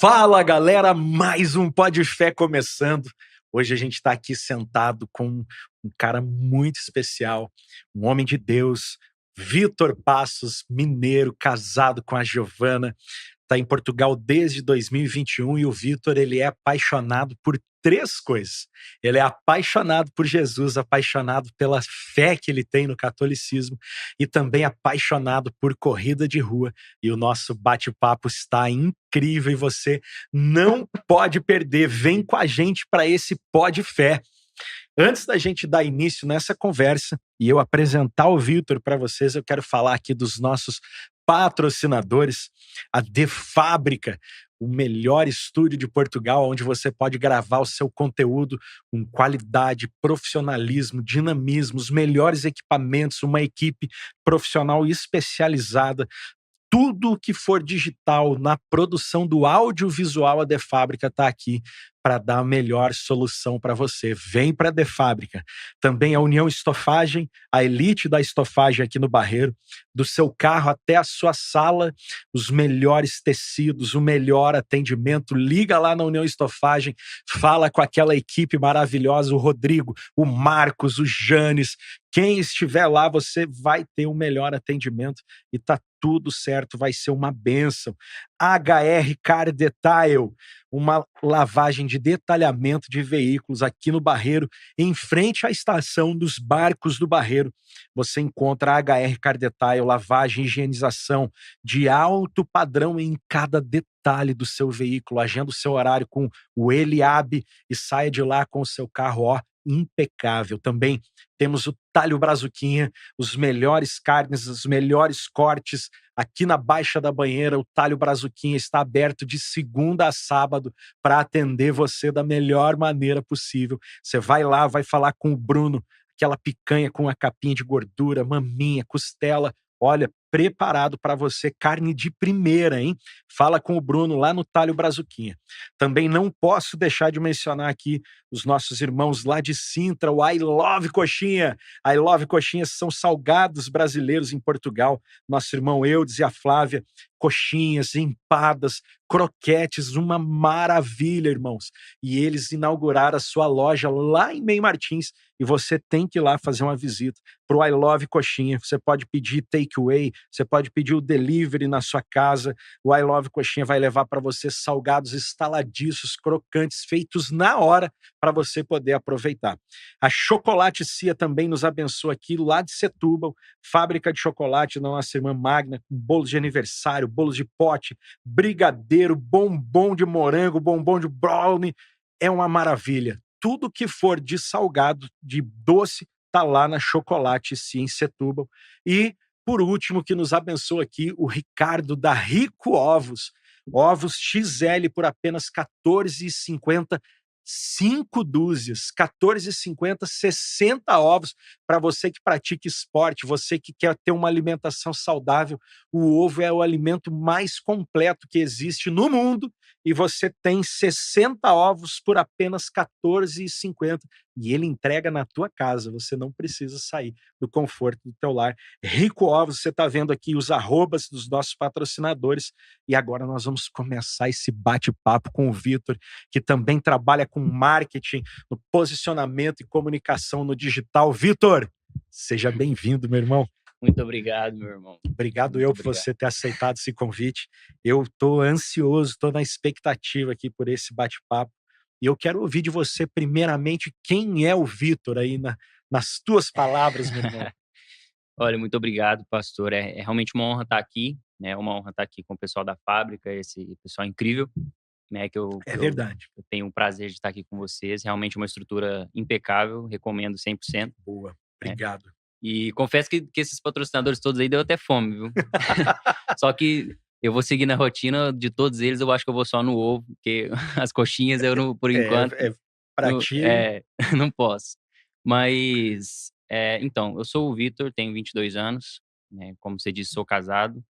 Fala, galera, mais um Pode Fé começando. Hoje a gente está aqui sentado com um cara muito especial, um homem de Deus, Vitor Passos, mineiro, casado com a Giovana, está em Portugal desde 2021 e o Vitor, ele é apaixonado por três coisas. Ele é apaixonado por Jesus, apaixonado pela fé que ele tem no catolicismo e também apaixonado por corrida de rua. E o nosso bate-papo está incrível e você não pode perder. Vem com a gente para esse Pode Fé. Antes da gente dar início nessa conversa e eu apresentar o Vitor para vocês, eu quero falar aqui dos nossos patrocinadores, a De Fábrica, o melhor estúdio de Portugal, onde você pode gravar o seu conteúdo com qualidade, profissionalismo, dinamismo, os melhores equipamentos, uma equipe profissional especializada. Tudo que for digital na produção do audiovisual, a De Fábrica está aqui para dar a melhor solução para você. Vem para a De Fábrica. Também a União Estofagem, a elite da estofagem aqui no Barreiro, do seu carro até a sua sala, os melhores tecidos, o melhor atendimento. Liga lá na União Estofagem, fala com aquela equipe maravilhosa, o Rodrigo, o Marcos, o Janes. Quem estiver lá, você vai ter o melhor atendimento e tá tudo certo, vai ser uma bênção. HR Car Detail, uma lavagem de detalhamento de veículos aqui no Barreiro, em frente à estação dos barcos do Barreiro. Você encontra a HR Car Detail, lavagem e higienização de alto padrão em cada detalhe do seu veículo. Agenda o seu horário com o Eliabe e saia de lá com o seu carro, ó, impecável. Também temos o Talho Brazuquinha, os melhores carnes, os melhores cortes. Aqui na Baixa da Banheira, o Talho Brazuquinha está aberto de segunda a sábado para atender você da melhor maneira possível. Você vai lá, vai falar com o Bruno, aquela picanha com a capinha de gordura, maminha, costela. Olha, preparado para você, carne de primeira, hein? Fala com o Bruno lá no Talho Brazuquinha. Também não posso deixar de mencionar aqui os nossos irmãos lá de Sintra, o I Love Coxinha. I Love Coxinha são salgados brasileiros em Portugal. Nosso irmão Eudes e a Flávia, coxinhas, empadas, croquetes, uma maravilha, irmãos. E eles inauguraram a sua loja lá em Meio Martins e você tem que ir lá fazer uma visita para o I Love Coxinha. Você pode pedir takeaway, você pode pedir o delivery na sua casa. O I Love Coxinha vai levar para você salgados estaladiços, crocantes, feitos na hora para você poder aproveitar. A Chocolate Cia também nos abençoa aqui lá de Setúbal, fábrica de chocolate da nossa irmã Magna, com bolos de aniversário, bolos de pote, brigadeiro, bombom de morango, bombom de brownie. É uma maravilha. Tudo que for de salgado, de doce, tá lá na Chocolate Cia em Setúbal. E por último, que nos abençoa aqui, o Ricardo da Rico Ovos. Ovos XL por apenas R$14,50, 5 dúzias, R$14,50, 60 ovos para você que pratica esporte, você que quer ter uma alimentação saudável. O ovo é o alimento mais completo que existe no mundo e você tem 60 ovos por apenas R$14,50 e ele entrega na tua casa, você não precisa sair do conforto do teu lar. Rico Ovos, você está vendo aqui os arrobas dos nossos patrocinadores e agora nós vamos começar esse bate-papo com o Vitor, que também trabalha com marketing, no posicionamento e comunicação no digital. Vitor, seja bem-vindo, meu irmão. Muito obrigado, meu irmão. Obrigado por você ter aceitado esse convite. Eu estou ansioso, estou na expectativa aqui por esse bate-papo. E eu quero ouvir de você, primeiramente, quem é o Vitor aí nas tuas palavras, meu irmão. Olha, muito obrigado, pastor. É realmente uma honra estar aqui, né? É uma honra estar aqui com o pessoal da fábrica, esse pessoal incrível, né? É verdade. Eu tenho o prazer de estar aqui com vocês. Realmente uma estrutura impecável, recomendo 100%. Boa, Né? obrigado. E confesso que esses patrocinadores todos aí deu até fome, viu? Só que eu vou seguir na rotina de todos eles, eu acho que eu vou só no ovo, porque as coxinhas eu não, por enquanto, para ti. não posso. Mas, então, eu sou o Vitor, tenho 22 anos, né? Como você disse, sou casado.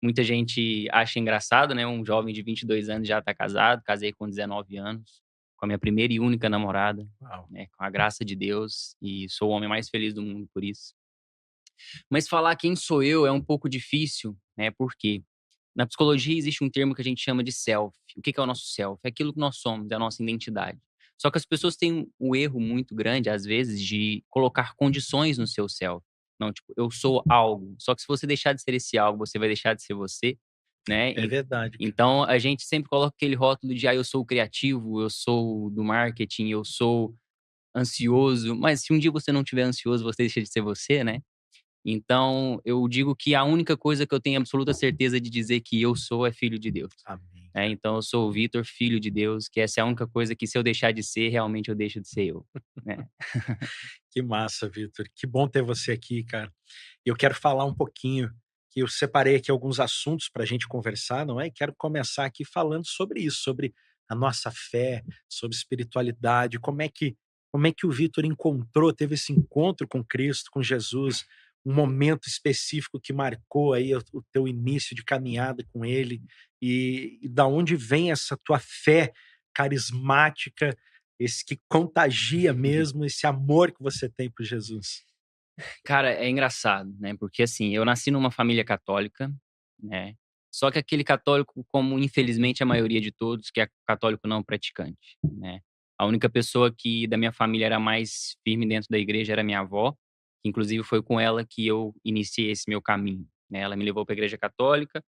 Muita gente acha engraçado, né? Um jovem de 22 anos já tá casado, casei com 19 anos, com a minha primeira e única namorada, Uau. né? Com a graça de Deus, e sou o homem mais feliz do mundo por isso. Mas falar quem sou eu é um pouco difícil, né? Por quê? Na psicologia existe um termo que a gente chama de self. O que que é o nosso self? É aquilo que nós somos, é a nossa identidade. Só que as pessoas têm um erro muito grande, às vezes, de colocar condições no seu self. Não, tipo, eu sou algo. Só que se você deixar de ser esse algo, você vai deixar de ser você, né? É verdade, cara. Então a gente sempre coloca aquele rótulo de, eu sou o criativo, eu sou do marketing, eu sou ansioso. Mas se um dia você não tiver ansioso, você deixa de ser você, né? Então, eu digo que a única coisa que eu tenho absoluta certeza de dizer que eu sou é filho de Deus, Amém, né. cara. Então eu sou o Vitor, filho de Deus, que essa é a única coisa que se eu deixar de ser, realmente eu deixo de ser eu, né. Que massa, Vitor. Que bom ter você aqui, cara. Eu quero falar um pouquinho, que eu separei aqui alguns assuntos para a gente conversar, não é? E quero começar aqui falando sobre isso, sobre a nossa fé, sobre espiritualidade, como é que o Vitor encontrou, teve esse encontro com Cristo, com Jesus, um momento específico que marcou aí o teu início de caminhada com Ele, e da onde vem essa tua fé carismática, esse que contagia mesmo, esse amor que você tem por Jesus. Cara, é engraçado, né, porque assim, eu nasci numa família católica, né, só que aquele católico como infelizmente a maioria de todos, que é católico não praticante, né. A única pessoa que da minha família era mais firme dentro da igreja era minha avó, que inclusive foi com ela que eu iniciei esse meu caminho, né. Ela me levou para a igreja católica,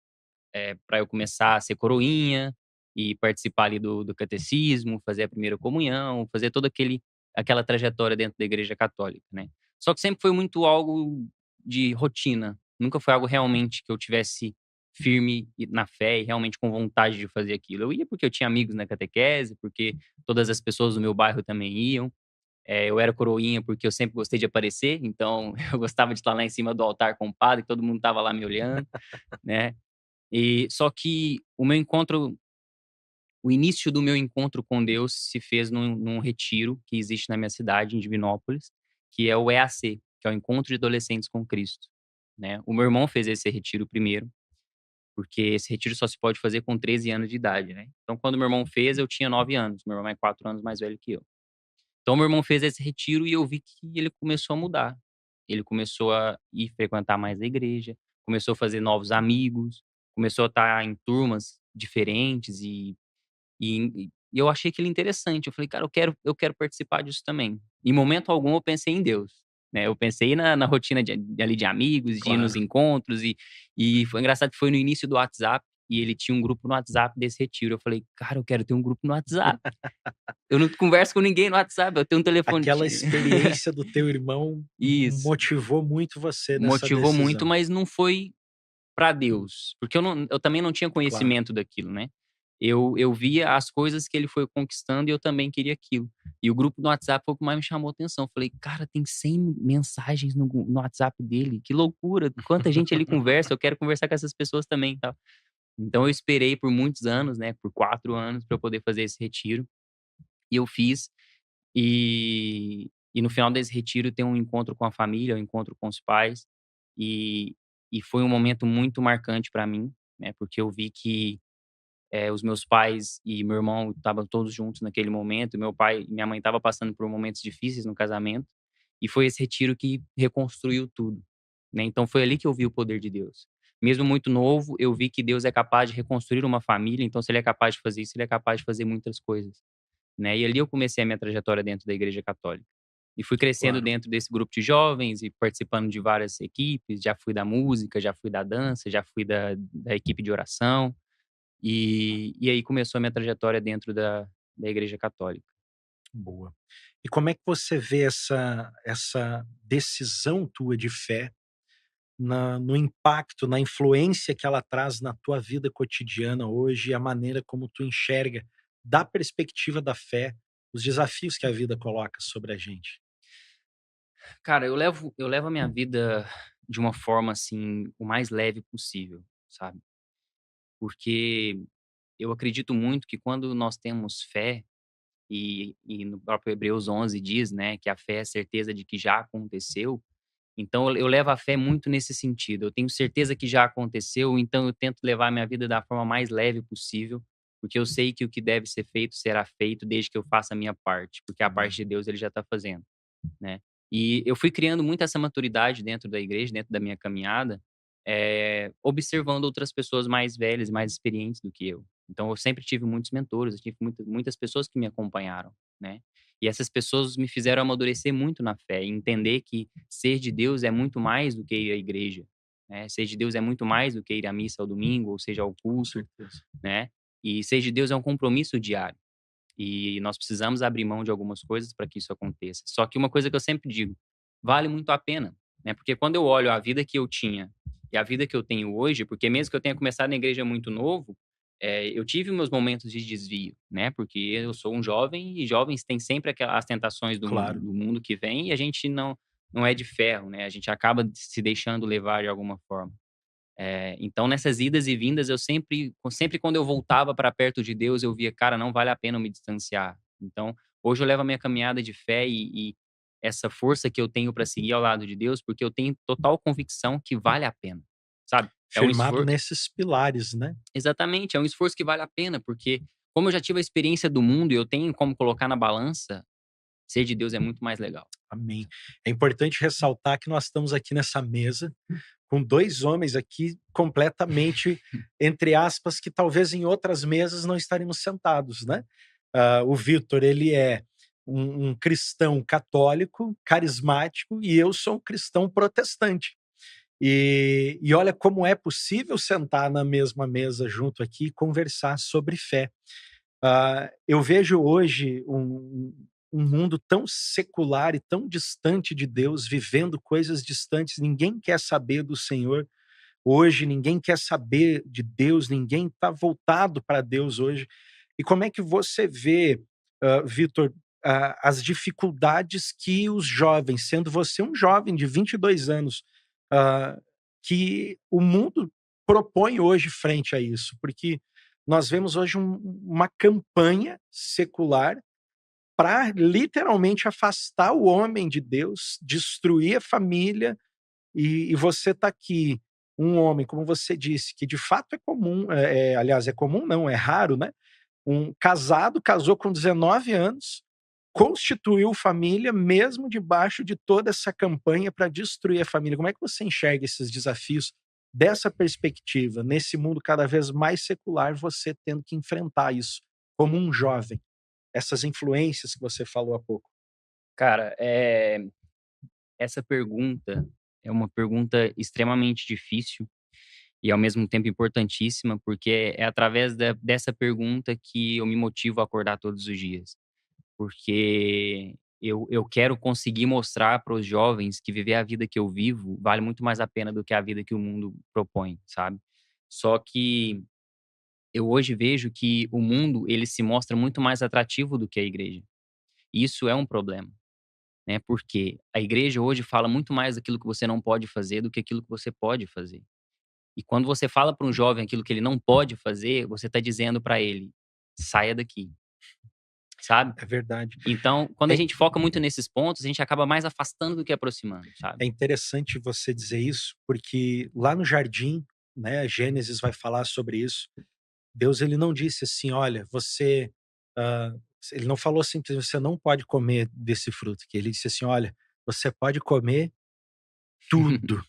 pra eu começar a ser coroinha e participar ali do catecismo, fazer a primeira comunhão, fazer todo aquela trajetória dentro da igreja católica, né. Só que sempre foi muito algo de rotina, nunca foi algo realmente que eu tivesse firme na fé e realmente com vontade de fazer aquilo. Eu ia porque eu tinha amigos na catequese, porque todas as pessoas do meu bairro também iam. Eu era coroinha porque eu sempre gostei de aparecer, então eu gostava de estar lá em cima do altar com o padre, todo mundo estava lá me olhando, né. E só que o início do meu encontro com Deus se fez num retiro que existe na minha cidade, em Divinópolis, que é o EAC, que é o Encontro de Adolescentes com Cristo, né. O meu irmão fez esse retiro primeiro, porque esse retiro só se pode fazer com 13 anos de idade, né. Então quando meu irmão fez, eu tinha 9 anos, meu irmão é 4 anos mais velho que eu. Então meu irmão fez esse retiro e eu vi que ele começou a mudar. Ele começou a ir frequentar mais a igreja, começou a fazer novos amigos, começou a estar em turmas diferentes e eu achei aquilo interessante. Eu falei: "Cara, eu quero participar disso também". Em momento algum eu pensei em Deus, né, eu pensei na rotina ali de amigos, de ir nos Claro. encontros e foi engraçado que foi no início do WhatsApp e ele tinha um grupo no WhatsApp desse retiro. Eu falei: "Cara, eu quero ter um grupo no WhatsApp". Eu não converso com ninguém no WhatsApp, eu tenho um telefone Aquela experiência do teu irmão Isso, motivou muito você nessa motivou muito, decisão. mas não foi pra Deus, porque eu também não tinha Claro. conhecimento daquilo, né. Eu via as coisas que ele foi conquistando e eu também queria aquilo. E o grupo no WhatsApp foi o que mais me chamou atenção. Falei: "Cara, tem 100 mensagens no WhatsApp dele, que loucura, quanta gente ele conversa, eu quero conversar com essas pessoas também e tal". Então eu esperei por muitos anos, né, por 4 anos pra eu poder fazer esse retiro, e eu fiz. E no final desse retiro tem um encontro com a família, um encontro com os pais, e e foi um momento muito marcante para mim, né, porque eu vi que, os meus pais e meu irmão estavam todos juntos naquele momento, meu pai e minha mãe estavam passando por momentos difíceis no casamento, e foi esse retiro que reconstruiu tudo, né, então foi ali que eu vi o poder de Deus. Mesmo muito novo, eu vi que Deus é capaz de reconstruir uma família, então se ele é capaz de fazer isso, ele é capaz de fazer muitas coisas. Né, e ali eu comecei a minha trajetória dentro da igreja católica. E fui crescendo Claro. dentro desse grupo de jovens e participando de várias equipes, já fui da música, já fui da dança, já fui da equipe de oração, e aí começou a minha trajetória dentro da igreja católica. Boa. E como é que você vê essa decisão tua de fé no impacto, na influência que ela traz na tua vida cotidiana hoje e a maneira como tu enxerga, da perspectiva da fé, os desafios que a vida coloca sobre a gente? Cara, eu levo a minha vida de uma forma, assim, o mais leve possível, sabe. Porque eu acredito muito que quando nós temos fé, e no próprio Hebreus 11 diz, né, que a fé é a certeza de que já aconteceu. Então eu levo a fé muito nesse sentido, eu tenho certeza que já aconteceu, então eu tento levar a minha vida da forma mais leve possível, porque eu sei que o que deve ser feito será feito desde que eu faça a minha parte, porque a parte Amém. de Deus ele já está fazendo, né. E eu fui criando muito essa maturidade dentro da igreja, dentro da minha caminhada, observando outras pessoas mais velhas, mais experientes do que eu. Então eu sempre tive muitos mentores, eu tive muitas pessoas que me acompanharam, né. E essas pessoas me fizeram amadurecer muito na fé e entender que ser de Deus é muito mais do que ir à igreja, né. Ser de Deus é muito mais do que ir à missa ao domingo, ou seja, ao Com culto, certeza. né. E ser de Deus é um compromisso diário. E nós precisamos abrir mão de algumas coisas para que isso aconteça. Só que uma coisa que eu sempre digo, vale muito a pena, né, porque quando eu olho a vida que eu tinha e a vida que eu tenho hoje, porque mesmo que eu tenha começado na igreja muito novo, eu tive meus momentos de desvio, né, porque eu sou um jovem e jovens têm sempre aquela as tentações Claro. do mundo que vem e a gente não é de ferro, né, a gente acaba se deixando levar de alguma forma. Então nessas idas e vindas eu sempre quando eu voltava para perto de Deus eu via: "Cara, não vale a pena eu me distanciar". Então, hoje eu levo a minha caminhada de fé e essa força que eu tenho para seguir ao lado de Deus, porque eu tenho total convicção que vale a pena, sabe. É um Firmado esfor nesses pilares, né? Exatamente, é um esforço que vale a pena, porque como eu já tive a experiência do mundo e eu tenho como colocar na balança, ser de Deus é muito mais legal. Amém. É importante ressaltar que nós estamos aqui nessa mesa com 2 homens aqui completamente, entre aspas, que talvez em outras mesas não estaríamos sentados, né. O Vitor, ele é um cristão católico, carismático, e eu sou um cristão protestante. E olha como é possível sentar na mesma mesa junto aqui e conversar sobre fé. Eu vejo hoje um mundo tão secular e tão distante de Deus, vivendo coisas distantes, ninguém quer saber do Senhor hoje, ninguém quer saber de Deus, ninguém está voltado para Deus hoje. E como é que você vê, Vitor, as dificuldades que os jovens, sendo você um jovem de 22 anos, ah, que o mundo propõe hoje frente a isso? Porque nós vemos hoje uma campanha secular para literalmente afastar o homem de Deus, destruir a família, e você está aqui, um homem, como você disse, que de fato é comum, aliás, é comum não, é raro, né? Um casado, casou com 19 anos, constituiu família, mesmo debaixo de toda essa campanha para destruir a família. Como é que você enxerga esses desafios dessa perspectiva, nesse mundo cada vez mais secular, você tendo que enfrentar isso como um jovem, essas influências que você falou há pouco? Cara, essa pergunta é uma pergunta extremamente difícil e ao mesmo tempo importantíssima, porque é através dessa pergunta que eu me motivo a acordar todos os dias. Porque eu quero conseguir mostrar para os jovens que viver a vida que eu vivo vale muito mais a pena do que a vida que o mundo propõe, sabe. Só que eu hoje vejo que o mundo, ele se mostra muito mais atrativo do que a igreja. E isso é um problema, né, porque a igreja hoje fala muito mais daquilo que você não pode fazer do que aquilo que você pode fazer. E quando você fala para um jovem aquilo que ele não pode fazer, você está dizendo para ele: "Saia daqui", sabe. É verdade. Então, quando a É gente foca muito nesses pontos, a gente acaba mais afastando do que aproximando, sabe. é interessante você dizer isso, porque lá no jardim, né, Gênesis vai falar sobre isso. Deus, ele não disse assim: "Olha, você", hã, ele não falou simplesmente: "Você não pode comer desse fruto", que ele disse assim: "Olha, você pode comer tudo,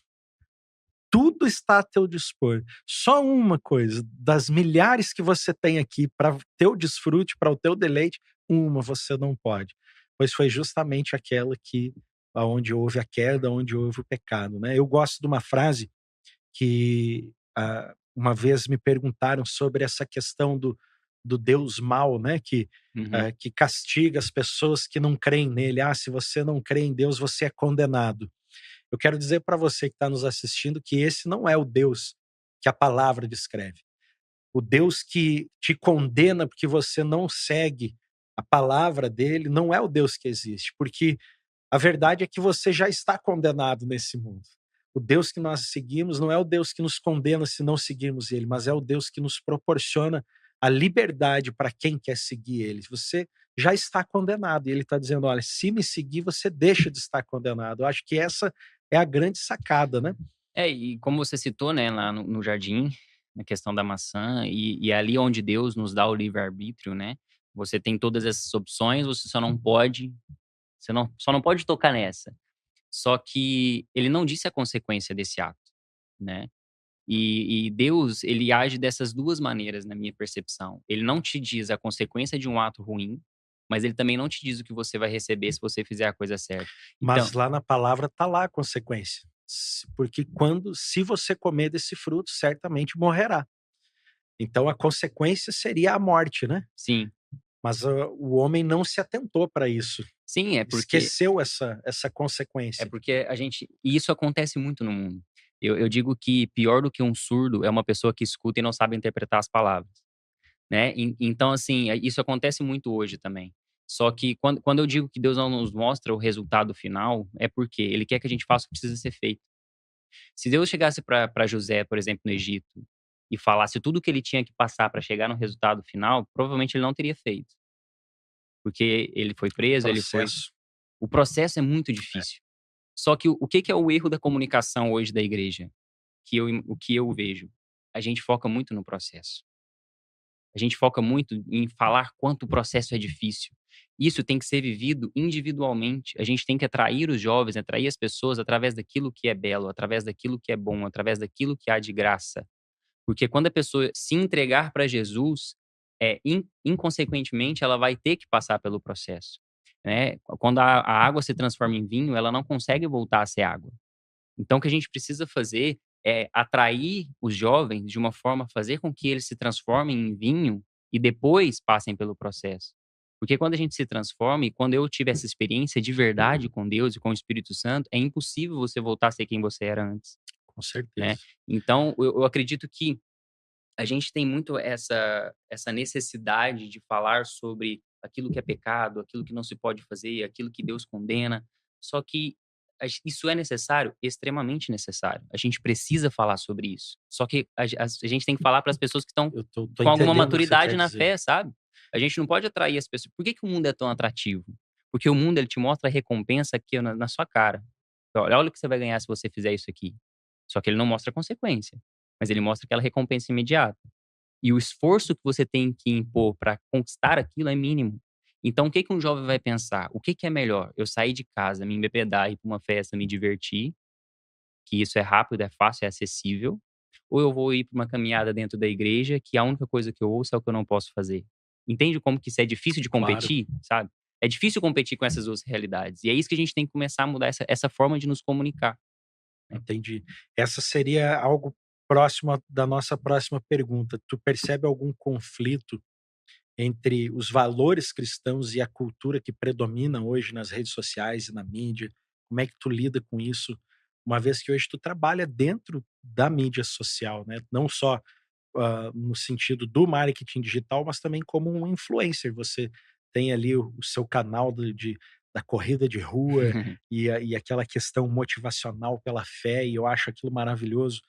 tudo está a teu dispor. Só uma coisa, das milhares que você tem aqui para teu desfrute, para o teu deleite, uma você não pode, pois foi justamente aquela que aonde houve a queda, onde houve o pecado", né. Eu gosto de uma frase que, uma vez me perguntaram sobre essa questão do Deus mau, né, Uhum. que castiga as pessoas que não creem nele. "Ah, se você não crê em Deus, você é condenado". Eu quero dizer para você que está nos assistindo que esse não é o Deus que a palavra descreve. O Deus que te condena porque você não segue a palavra dele não é o Deus que existe, porque a verdade é que você já está condenado nesse mundo. O Deus que nós seguimos não é o Deus que nos condena se não seguirmos ele, mas é o Deus que nos proporciona a liberdade para quem quer seguir ele. Você já está condenado e ele está dizendo: olha, se me seguir, você deixa de estar condenado. Eu acho que essa é a grande sacada, né? E como você citou, né, lá no jardim, na questão da maçã, e é ali onde Deus nos dá o livre-arbítrio, né, você tem todas essas opções, você só não pode tocar nessa. Só que ele não disse a consequência desse ato, né. E Deus, ele age dessas duas maneiras, na minha percepção. Ele não te diz a consequência de um ato ruim, mas ele também não te diz o que você vai receber se você fizer a coisa certa. Mas Então, lá na palavra tá lá a consequência. Porque se você comer desse fruto, certamente morrerá. Então a consequência seria a morte, né? sim, Mas o homem não se atentou para isso. sim, Esqueceu essa é consequência. porque a gente, e isso acontece muito no mundo. Eu digo que pior do que um surdo é uma pessoa que escuta e não sabe interpretar as palavras, né? Então, assim, isso acontece muito hoje também. Só que quando eu digo que Deus não nos mostra o resultado final, é porque Ele quer que a gente faça o que precisa ser feito. Se Deus chegasse para José, por exemplo, no Egito, e falasse tudo o que ele tinha que passar para chegar no resultado final, provavelmente ele não teria feito. Porque ele foi preso, ele foi. Processo. O processo é muito É, difícil. Só que o que que é o erro da comunicação hoje da igreja? O que eu vejo? A gente foca muito no processo. A gente foca muito em falar quanto o processo é difícil. Isso tem que ser vivido individualmente. A gente tem que atrair os jovens, atrair as pessoas através daquilo que é belo, através daquilo que é bom, através daquilo que há de graça. Porque quando a pessoa se entregar para Jesus, inconsequentemente, ela vai ter que passar pelo processo, né? Quando a água se transforma em vinho, ela não consegue voltar a ser água. Então, o que a gente precisa fazer é atrair os jovens de uma forma a fazer com que eles se transformem em vinho e depois passem pelo processo. Porque quando a gente se transforma e quando eu tive essa experiência de verdade com Deus e com o Espírito Santo, é impossível você voltar a ser quem você era antes, com né? certeza. Então, eu acredito que a gente tem muito essa necessidade de falar sobre aquilo que é pecado, aquilo que não se pode fazer, aquilo que Deus condena. Só que isso é necessário, extremamente necessário. A gente precisa falar sobre isso. Só que a gente tem que falar para as pessoas que estão Eu tô com alguma entendendo o que você maturidade quer na dizer. fé, sabe? A gente não pode atrair as pessoas. Por que que o mundo é tão atrativo? Porque o mundo ele te mostra a recompensa aqui ó, na sua cara. Olha o que você vai ganhar se você fizer isso aqui. Só que ele não mostra a consequência, mas ele mostra aquela recompensa imediata. E o esforço que você tem que impor para conquistar aquilo é mínimo. Então, o que que um jovem vai pensar? O que que é melhor? Eu sair de casa, me embebedar, ir para uma festa, me divertir, que isso é rápido, é fácil, é acessível, ou eu vou ir para uma caminhada dentro da igreja, que a única coisa que eu ouço é o que eu não posso fazer. Entende como que isso é difícil de Claro, competir, sabe? É difícil competir com essas duas realidades. E é isso que a gente tem que começar a mudar essa forma de nos comunicar, né? entendi. Essa seria algo próximo da nossa próxima pergunta. Tu percebe algum conflito entre os valores cristãos e a cultura que predomina hoje nas redes sociais e na mídia? Como é que tu lida com isso? Uma vez que hoje tu trabalha dentro da mídia social, né? Não só no sentido do marketing digital, mas também como um influencer. Você tem ali o seu canal da corrida de rua e aquela questão motivacional pela fé, e eu acho aquilo maravilhoso.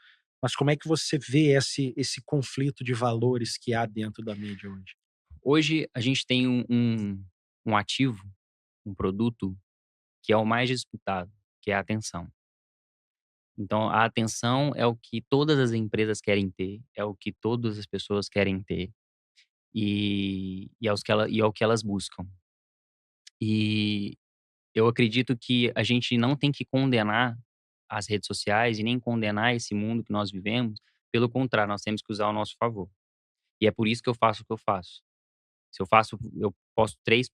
Mas como é que você vê esse conflito de valores que há dentro da mídia hoje? Hoje a gente tem um ativo, um produto que é o mais disputado, que é a atenção. Então, a atenção é o que todas as empresas querem ter, é o que todas as pessoas querem ter, e é o que elas buscam. E eu acredito que a gente não tem que condenar as redes sociais e nem condenar esse mundo que nós vivemos, pelo contrário, nós temos que usar ao nosso favor. E é por isso que eu faço o que eu faço. Se eu faço 3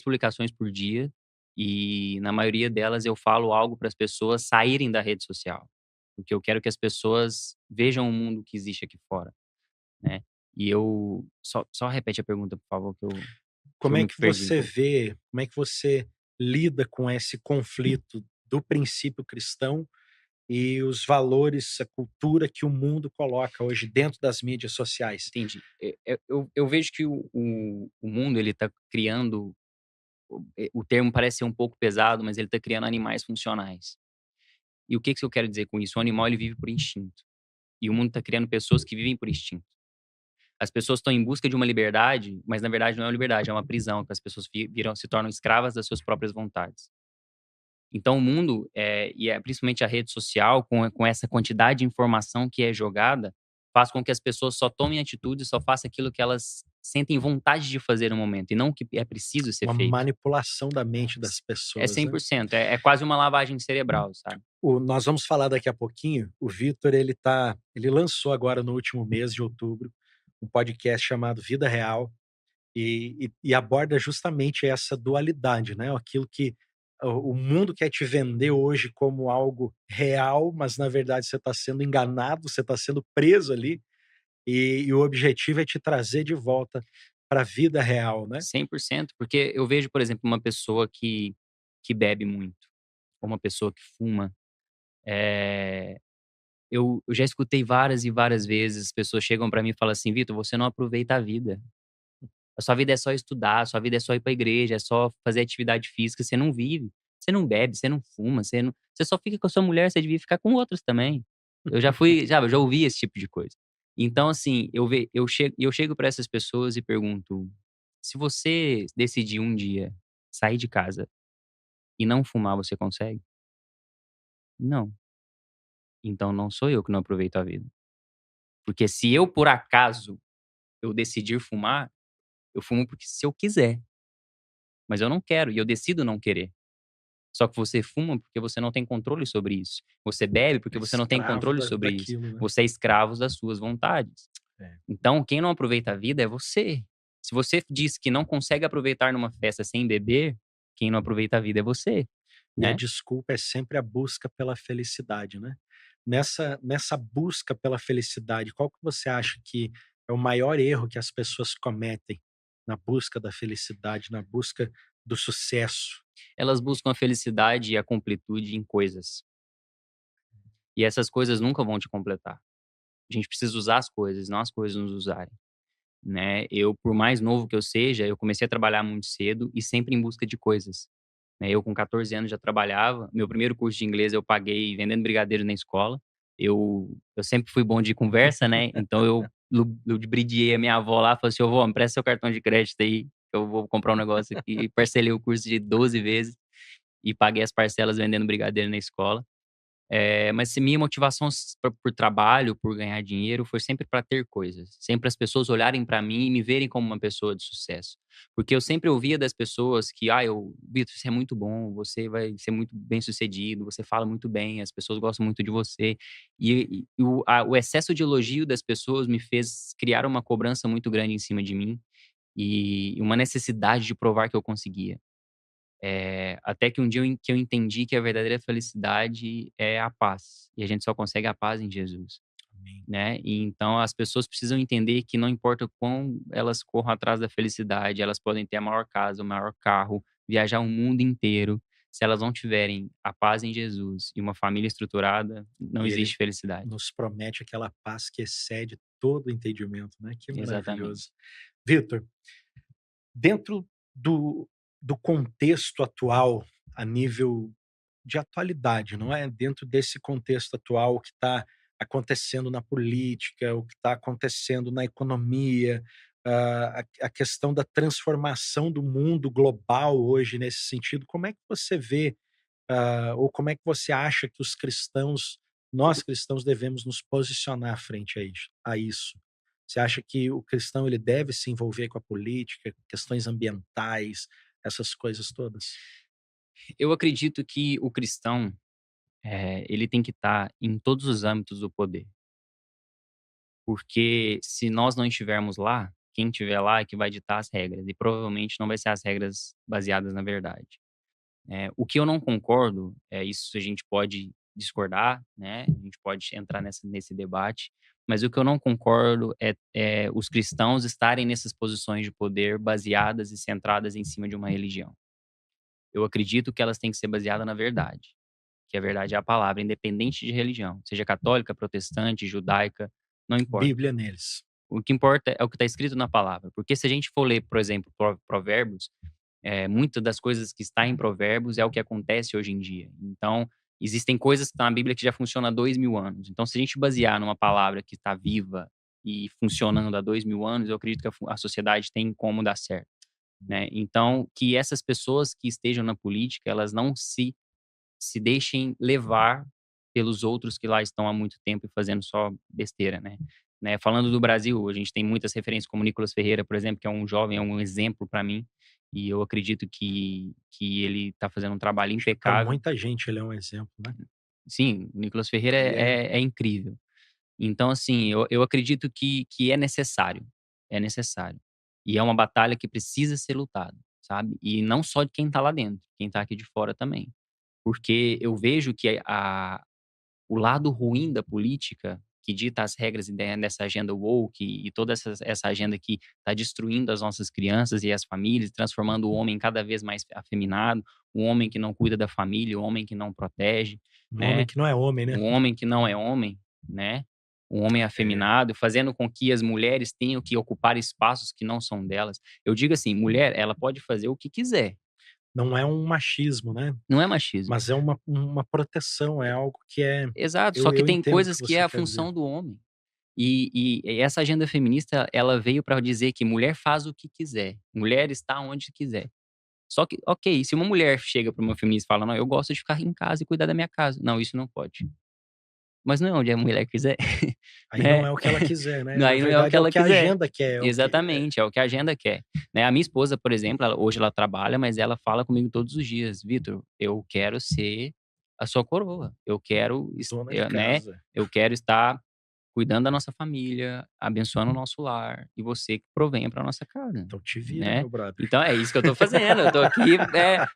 publicações por dia, e na maioria delas eu falo algo para as pessoas saírem da rede social, porque eu quero que as pessoas vejam o mundo que existe aqui fora, né. E eu só repete a pergunta, por favor, que Como eu é me que perdi um você pouco. vê, como é que você lida com esse conflito do princípio cristão e os valores, a cultura que o mundo coloca hoje dentro das mídias sociais? Entendi. Eu vejo que o mundo ele tá criando o termo parece ser um pouco pesado, mas ele tá criando animais funcionais. E o que que eu quero dizer com isso? O animal ele vive por instinto, e o mundo tá criando pessoas que vivem por instinto. As pessoas estão em busca de uma liberdade, mas na verdade não é uma liberdade, é uma prisão, que as pessoas se tornam escravas das suas próprias vontades. Então o mundo, principalmente a rede social, com essa quantidade de informação que é jogada, faz com que as pessoas só tomem atitude, só façam aquilo que elas sentem vontade de fazer no momento e não o que é preciso ser Uma feito. manipulação da mente das É pessoas, cem né? por cento, é quase uma lavagem cerebral, sabe. Nós vamos falar daqui a pouquinho. O Vitor, ele lançou agora no último mês de outubro um podcast chamado Vida Real e aborda justamente essa dualidade, né? Aquilo que o mundo quer te vender hoje como algo real, mas na verdade você está sendo enganado, você está sendo preso ali, e o objetivo é te trazer de volta para a vida real, né? 100%, porque eu vejo, por exemplo, uma pessoa que bebe muito, ou uma pessoa que fuma, eh, eu já escutei várias e várias vezes, as pessoas chegam pra mim e falam assim: "Vitor, você não aproveita a vida. A sua vida é só estudar, a sua vida é só ir pra igreja, é só fazer atividade física, você não vive, você não bebe, você não fuma, você só fica com a sua mulher, você devia ficar com outros também". Eu já ouvi esse tipo de coisa. Então, assim, eu chego pra essas pessoas e pergunto: "Se você decidir um dia sair de casa e não fumar, você consegue?". "Não". Então não sou eu que não aproveito a vida. Porque se eu, por acaso, eu decidir fumar, eu fumo porque se eu quiser, mas eu não quero e eu decido não querer. Só que você fuma porque você não tem controle sobre isso. Você bebe porque você não tem Escravo controle sobre isso. daquilo, né? Você é escravo das suas vontades. É. Então, quem não aproveita a vida é você. Se você diz que não consegue aproveitar numa festa sem beber, quem não aproveita a vida é você, E a né? desculpa é sempre a busca pela felicidade, né? Nessa busca pela felicidade, qual que você acha que é o maior erro que as pessoas cometem na busca da felicidade, na busca do sucesso? Elas buscam a felicidade e a completude em coisas. E essas coisas nunca vão te completar. A gente precisa usar as coisas, não as coisas nos usarem, né. Eu, por mais novo que eu seja, eu comecei a trabalhar muito cedo e sempre em busca de coisas, né. Eu com 14 anos já trabalhava, meu primeiro curso de inglês eu paguei vendendo brigadeiro na escola. Eu sempre fui bom de conversa, né, então eu ludibriei a minha avó lá, falei assim: "Ô vó, me presta seu cartão de crédito aí, que eu vou comprar um negócio aqui", e parcelei o curso de 12 vezes e paguei as parcelas vendendo brigadeiro na escola. Mas se minha motivação por trabalho, por ganhar dinheiro, foi sempre para ter coisas. Sempre as pessoas olharem para mim e me verem como uma pessoa de sucesso. Porque eu sempre ouvia das pessoas que: "Ah, Vitor, você é muito bom, você vai ser muito bem-sucedido, você fala muito bem, as pessoas gostam muito de você". O excesso de elogio das pessoas me fez criar uma cobrança muito grande em cima de mim e uma necessidade de provar que eu conseguia. Até que um dia que eu entendi que a verdadeira felicidade é a paz, e a gente só consegue a paz em Jesus, Amém. né. E então as pessoas precisam entender que não importa o quão elas corram atrás da felicidade, elas podem ter a maior casa, o maior carro, viajar o mundo inteiro, se elas não tiverem a paz em Jesus e uma família estruturada, não E ele existe felicidade. nos promete aquela paz que excede todo o entendimento, né? Que Exatamente. maravilhoso. Vitor, dentro do contexto atual, a nível de atualidade, não é? Dentro desse contexto atual, o que está acontecendo na política, o que está acontecendo na economia, a questão da transformação do mundo global hoje nesse sentido, como é que você vê, ou como é que você acha que nós cristãos devemos nos posicionar frente a isso? Você acha que o cristão ele deve se envolver com a política, questões ambientais, essas coisas todas? Eu acredito que o cristão, ele tem que estar em todos os âmbitos do poder. Porque se nós não estivermos lá, quem estiver lá é que vai ditar as regras e provavelmente não vai ser as regras baseadas na verdade. O que eu não concordo, isso a gente pode discordar, né, a gente pode entrar nesse debate, mas o que eu não concordo é os cristãos estarem nessas posições de poder baseadas e centradas em cima de uma religião. Eu acredito que elas têm que ser baseadas na verdade, que a verdade é a palavra, independente de religião, seja católica, protestante, judaica, não importa. Bíblia neles. O que importa é o que está escrito na palavra, porque se a gente for ler, por exemplo, Provérbios, muita das coisas que está em Provérbios é o que acontece hoje em dia. Então, existem coisas que estão na Bíblia que já funcionam há 2000 anos. Então, se a gente basear numa palavra que está viva e funcionando há 2000 anos, eu acredito que a sociedade tem como dar certo, né. Então, que essas pessoas que estejam na política, elas não se deixem levar pelos outros que lá estão há muito tempo e fazendo só besteira, né. né. Falando do Brasil, a gente tem muitas referências como Nicolas Ferreira, por exemplo, que é um jovem, é um exemplo para mim, e eu acredito que ele está fazendo um trabalho Acho que para impecável. muita gente ele é um exemplo, né. Sim, o Nicolas Ferreira Ele é é incrível. Então, assim, eu acredito que é necessário. E é uma batalha que precisa ser lutada, sabe. E não só de quem tá lá dentro, quem tá aqui de fora também. Porque eu vejo que o lado ruim da política, que dita as regras dessa agenda woke e toda essa agenda que está destruindo as nossas crianças e as famílias, transformando o homem cada vez mais afeminado, um homem que não cuida da família, um homem que não protege, um homem né, que não é homem, né. um homem que não é homem, né, um homem É, afeminado, fazendo com que as mulheres tenham que ocupar espaços que não são delas. Eu digo assim, mulher, ela pode fazer o que quiser, não é um machismo, né, não é machismo. mas é uma proteção, é algo que é Exato, só eu que eu tem entendo o que coisas que é você a quer dizer. função do homem. E essa agenda feminista, ela veio para dizer que mulher faz o que quiser, mulher está onde quiser. Só que, ok, se uma mulher chega para uma feminista e fala: "Não, eu gosto de ficar em casa e cuidar da minha casa". Não, isso não pode. Mas não é onde a mulher quiser, Aí não né. é o que ela quiser, né, na Aí não é o que verdade é o ela que a quiser. agenda quer, é o que Exatamente, é o que a agenda quer, né. A minha esposa, por exemplo, hoje ela trabalha, mas ela fala comigo todos os dias: "Vitor, eu quero ser a sua coroa, eu quero dona de né, casa. eu quero estar cuidando da nossa família, abençoando o nosso lar, e você que provenha para nossa casa", Então te vira, né. meu brother. Então é isso que eu tô fazendo, eu tô aqui,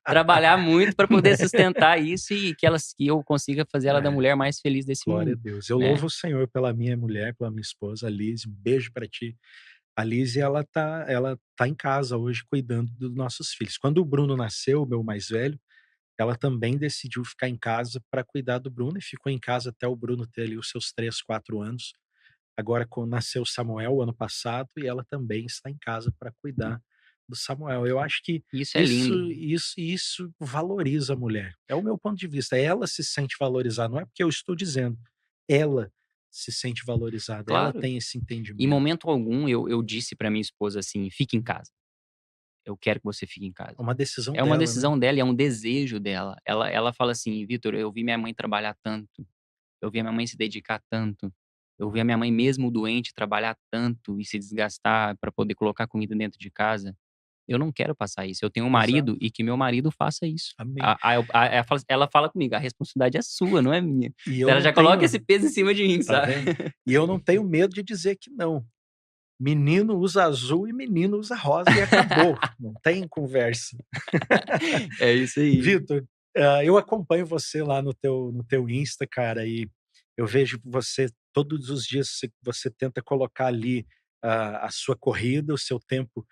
trabalhar muito para poder sustentar isso e que eu consiga fazer ela da É, mulher mais feliz desse glória a mundo, Deus. Eu né. louvo o Senhor pela minha mulher, pela minha esposa, a Lizy, um beijo pra ti. A Lizy ela tá em casa hoje cuidando dos nossos filhos. Quando o Bruno nasceu, o meu mais velho, ela também decidiu ficar em casa para cuidar do Bruno e ficou em casa até o Bruno ter ali os seus 3, 4 anos. Agora quando nasceu o Samuel o ano passado e ela também está em casa para cuidar do Samuel. Eu acho que Isso é lindo. isso valoriza a mulher. É o meu ponto de vista. Ela se sente valorizada, não é porque eu estou dizendo. Ela se sente valorizada, ela Claro. tem esse Em entendimento. momento algum eu disse pra minha esposa assim: "Fique em casa, eu quero que você fique em casa". É uma decisão É uma dela, né. decisão dela e é um desejo dela. Ela fala assim: "Vitor, eu vi minha mãe trabalhar tanto, eu vi a minha mãe se dedicar tanto, eu vi a minha mãe mesmo doente trabalhar tanto e se desgastar pra poder colocar comida dentro de casa. Eu não quero passar isso. Eu tenho um Exato. marido e que meu marido faça isso". Amém. Ela fala comigo: "A responsabilidade é sua, não é minha". E Então eu ela não já coloca esse tenho peso em cima de mim, tá sabe. vendo? E eu não tenho medo de dizer que não. Menino usa azul e menino usa rosa e acabou, não tem conversa. É isso aí. Vitor, eu acompanho você lá no teu Insta, cara, e eu vejo você todos os dias você tenta colocar ali, a sua corrida, o seu tempo,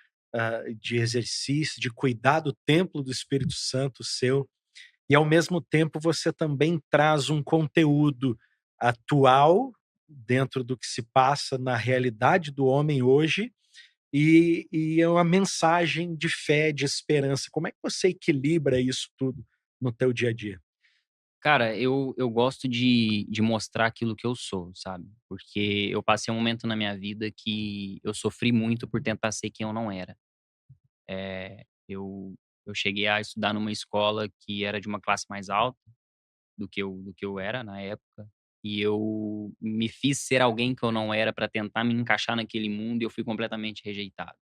de exercício, de cuidar do templo do Espírito Santo seu, e ao mesmo tempo você também traz um conteúdo atual, dentro do que se passa na realidade do homem hoje, e é uma mensagem de fé, de esperança. Como é que você equilibra isso tudo no teu dia a dia? Cara, eu gosto de mostrar aquilo que eu sou, sabe. Porque eu passei um momento na minha vida que eu sofri muito por tentar ser quem eu não era. Eu cheguei a estudar numa escola que era de uma classe mais alta do que eu era na época, e eu me fiz ser alguém que eu não era para tentar me encaixar naquele mundo e eu fui completamente rejeitado,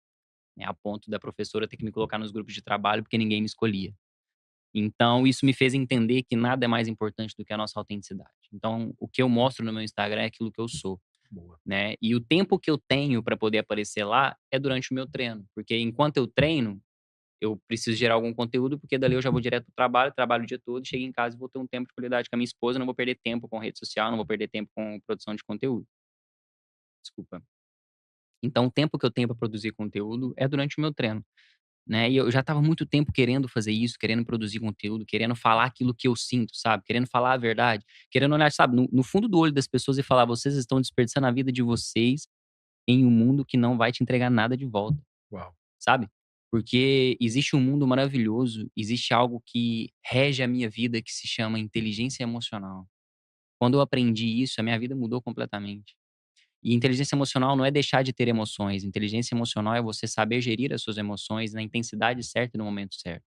né, a ponto da professora ter que me colocar nos grupos de trabalho, porque ninguém me escolhia. Então isso me fez entender que nada é mais importante do que a nossa autenticidade. Então o que eu mostro no meu Instagram é aquilo que eu sou, Boa. né, e o tempo que eu tenho para poder aparecer lá é durante o meu treino, porque enquanto eu treino, eu preciso gerar algum conteúdo, porque dali eu já vou direto para o trabalho, trabalho o dia todo, chego em casa e vou ter um tempo de qualidade com a minha esposa, não vou perder tempo com rede social, não vou perder tempo com produção de conteúdo. Desculpa. Então o tempo que eu tenho para produzir conteúdo é durante o meu treino. Né, e eu já estava muito tempo querendo fazer isso, querendo produzir conteúdo, querendo falar aquilo que eu sinto, sabe, querendo falar a verdade, querendo olhar, sabe, no fundo do olho das pessoas e falar: "Vocês estão desperdiçando a vida de vocês em um mundo que não vai te entregar nada de volta", Uau. sabe. Porque existe um mundo maravilhoso, existe algo que rege a minha vida que se chama inteligência emocional. Quando eu aprendi isso, a minha vida mudou completamente. E inteligência emocional não é deixar de ter emoções, inteligência emocional é você saber gerir as suas emoções na intensidade certa e no momento certo.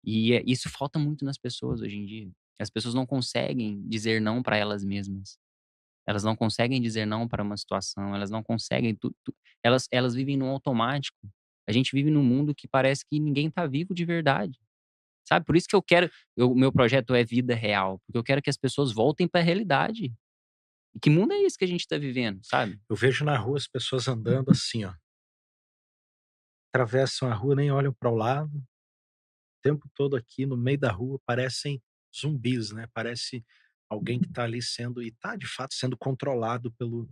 E isso falta muito nas pessoas hoje em dia. As pessoas não conseguem dizer não para elas mesmas. Elas não conseguem dizer não para uma situação, elas não conseguem elas vivem no automático. A gente vive num mundo que parece que ninguém tá vivo de verdade, sabe. Por isso que o meu projeto é vida real, porque eu quero que as pessoas voltem para a realidade. E que mundo é esse que a gente tá vivendo, sabe? Eu vejo na rua as pessoas andando assim, ó, atravessam a rua, nem olham para o lado, o tempo todo aqui no meio da rua, parecem zumbis, né, parece alguém que está ali sendo e tá de fato sendo controlado pelo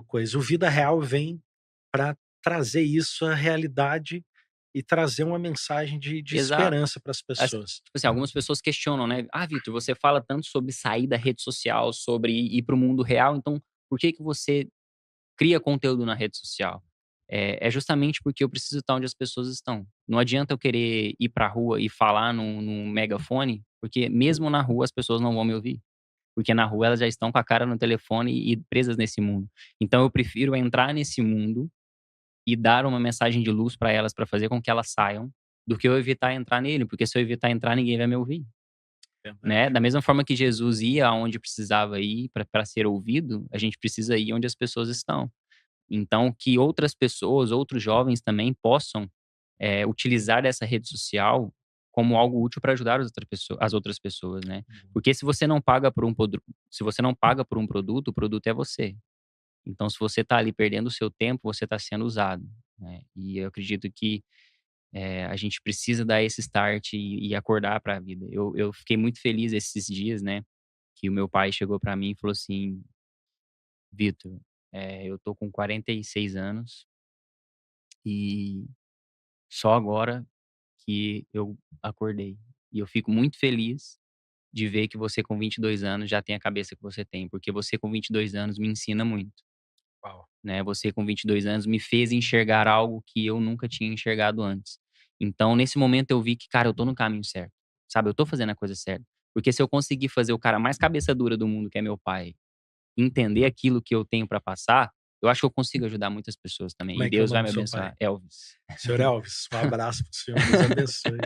coisa. O Vida Real vem para trazer isso à realidade e trazer uma mensagem de Exato. esperança para as As pessoas. tipo assim, algumas pessoas questionam, né: "Ah, Vitor, você fala tanto sobre sair da rede social, sobre ir para o mundo real, então por que que você cria conteúdo na rede social?". É justamente porque eu preciso estar onde as pessoas estão. Não adianta eu querer ir pra rua e falar num megafone, porque mesmo na rua as pessoas não vão me ouvir. Porque na rua elas já estão com a cara no telefone e presas nesse mundo. Então eu prefiro entrar nesse mundo e dar uma mensagem de luz pra elas, pra fazer com que elas saiam, do que eu evitar entrar nele, porque se eu evitar entrar ninguém vai me ouvir, né. Verdade. Da mesma forma que Jesus ia aonde precisava ir pra ser ouvido, a gente precisa ir onde as pessoas estão. Então que outras pessoas, outros jovens também possam, utilizar essa rede social como algo útil para ajudar as outras pessoas, né. Porque se você não paga por um produto, o produto é você. Então se você está ali perdendo o seu tempo, você está sendo usado, né. E eu acredito que, a gente precisa dar esse start e acordar para a vida. Eu fiquei muito feliz esses dias, né, que o meu pai chegou para mim e falou assim: "Vitor, eu tô com 46 anos e só agora que eu acordei. E eu fico muito feliz de ver que você com 22 anos já tem a cabeça que você tem, porque você com 22 anos me ensina muito, Uau. né. Você com 22 anos me fez enxergar algo que eu nunca tinha enxergado antes. Então nesse momento eu vi que, cara, eu tô no caminho certo, sabe, eu tô fazendo a coisa certa. Porque se eu conseguir fazer o cara mais cabeça dura do mundo, que é meu pai, entender aquilo que eu tenho pra passar, eu acho que eu consigo ajudar muitas pessoas também, Como e é que é o Deus vai nome me do seu pai? abençoar. Elvis. Senhor Elvis, um abraço para o senhor, Deus abençoe.